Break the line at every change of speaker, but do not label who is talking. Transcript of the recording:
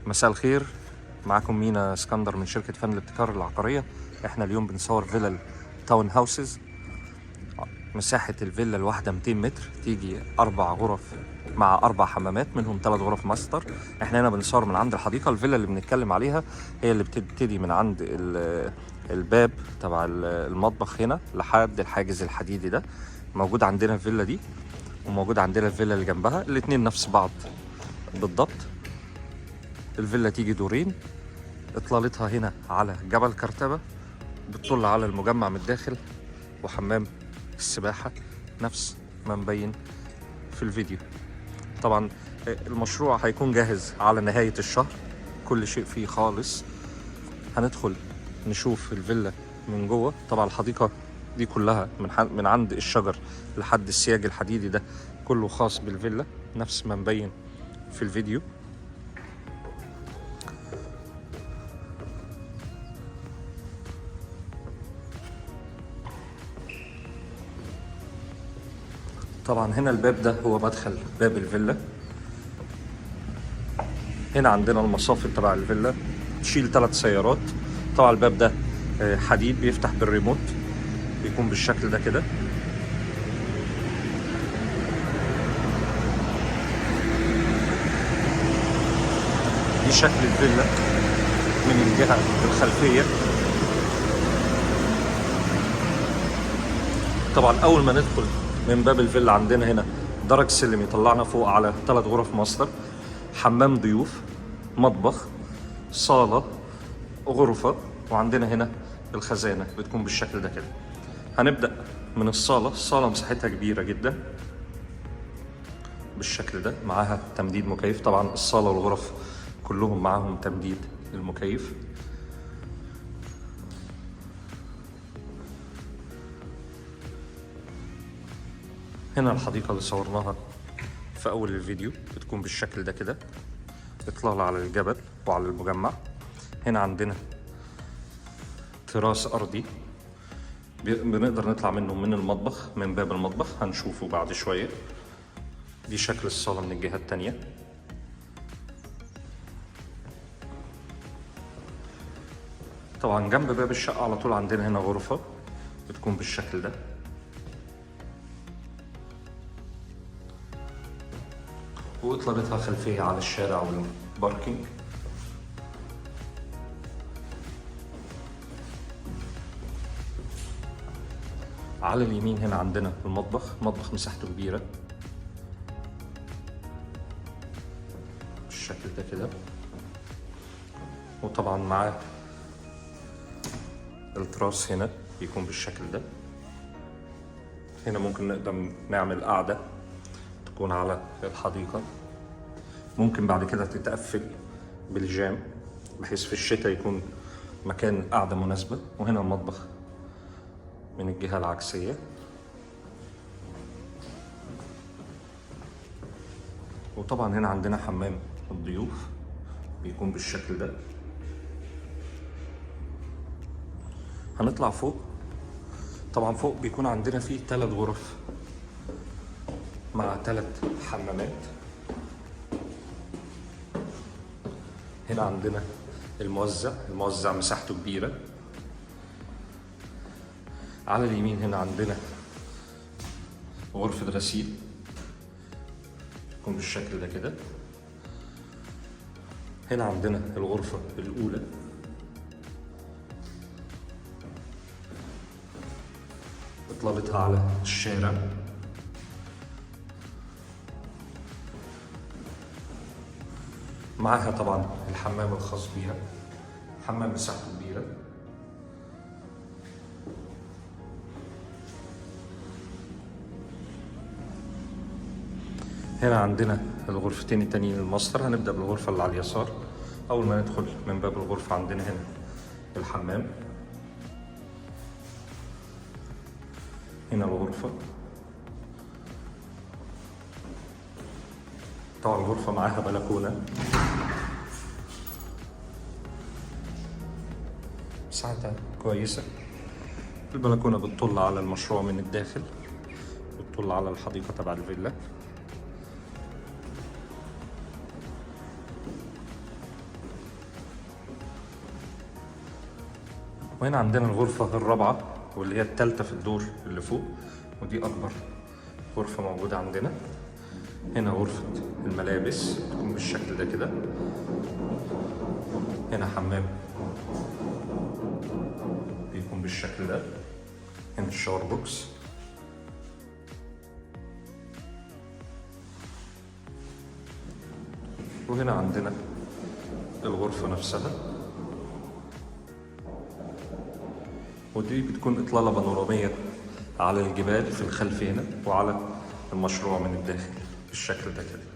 مساء الخير، معكم مينا اسكندر من شركة فن الابتكار العقارية. احنا اليوم بنصور فيلا تاون هاوسز. مساحة الفيلا الواحدة 200 متر، تيجي 4 غرف مع 4 حمامات، منهم 3 غرف ماستر. احنا هنا بنصور من عند الحديقة. الفيلا اللي بنتكلم عليها هي اللي بتبتدي من عند الباب تبع المطبخ هنا لحد الحاجز الحديدي ده. موجود عندنا الفيلا دي وموجود عندنا الفيلا اللي جنبها، الاتنين نفس بعض بالضبط. الفيلا تيجي دورين، اطلالتها هنا على جبل كرتبة، بتطل على المجمع من الداخل، وحمام السباحة نفس ما مبين في الفيديو. طبعا المشروع هيكون جاهز على نهاية الشهر، كل شيء فيه خالص. هندخل نشوف الفيلا من جوه. طبعا الحديقة دي كلها من عند الشجر لحد السياج الحديدي ده كله خاص بالفيلا نفس ما مبين في الفيديو. طبعا هنا الباب ده هو مدخل باب الفيلا. هنا عندنا المصافي تبع الفيلا، تشيل 3 سيارات. طبعا الباب ده حديد، بيفتح بالريموت، بيكون بالشكل ده كده. دي شكل الفيلا من الجهة الخلفية. طبعا أول ما ندخل من باب الفيلا عندنا هنا درج سلم يطلعنا فوق على 3 غرف ماستر، حمام ضيوف، مطبخ، صالة، غرفة، وعندنا هنا الخزانة بتكون بالشكل ده كده. هنبدأ من الصالة. الصالة مساحتها كبيرة جدا بالشكل ده، معاها تمديد مكيف. طبعا الصالة والغرف كلهم معاهم تمديد للمكيف. هنا الحديقة اللي صورناها في أول الفيديو بتكون بالشكل ده كده، إطلالة على الجبل وعلى المجمع. هنا عندنا تراس أرضي بنقدر نطلع منه من المطبخ، من باب المطبخ هنشوفه بعد شوية. دي شكل الصالة من الجهة التانية. طبعا جنب باب الشقة على طول عندنا هنا غرفة بتكون بالشكل ده. وإطلالتها خلفية على الشارع والباركينج. على اليمين هنا عندنا المطبخ، مطبخ مساحته كبيرة بالشكل ده كده. وطبعا معاه التراس هنا بيكون بالشكل ده. هنا ممكن نقدر نعمل قعدة تكون على الحديقة، ممكن بعد كده تتقفل بالجام بحيث في الشتاء يكون مكان قعدة مناسبة. وهنا المطبخ من الجهة العكسية. وطبعا هنا عندنا حمام الضيوف بيكون بالشكل ده. هنطلع فوق. طبعا فوق بيكون عندنا فيه 3 غرف مع 3 حمامات. هنا عندنا الموزع مساحته كبيرة. على اليمين هنا عندنا غرفة غسيل تكون بالشكل ده كده. هنا عندنا الغرفة الأولى. إطلالتها على الشارع. معاها طبعا الحمام الخاص بيها، حمام مساحته كبيرة. هنا عندنا الغرفتين التانيين الماستر. هنبدأ بالغرفة اللي على اليسار. أول ما ندخل من باب الغرفة عندنا هنا الحمام. هنا الغرفة. طبعا الغرفة معاها بلكونة مساحتها كويسة. البلكونة بتطل على المشروع من الداخل، بتطل على الحديقة تبع الفيلا. وهنا عندنا الغرفة الرابعة واللي هي التالتة في الدور اللي فوق، ودي أكبر غرفة موجودة عندنا. هنا غرفة الملابس بتكون بالشكل ده كده. هنا حمام بيكون بالشكل ده. هنا الشاور بوكس. وهنا عندنا الغرفة نفسها، ودي بتكون إطلالة بانورامية على الجبال في الخلف هنا وعلى المشروع من الداخل بالشكل ده كده.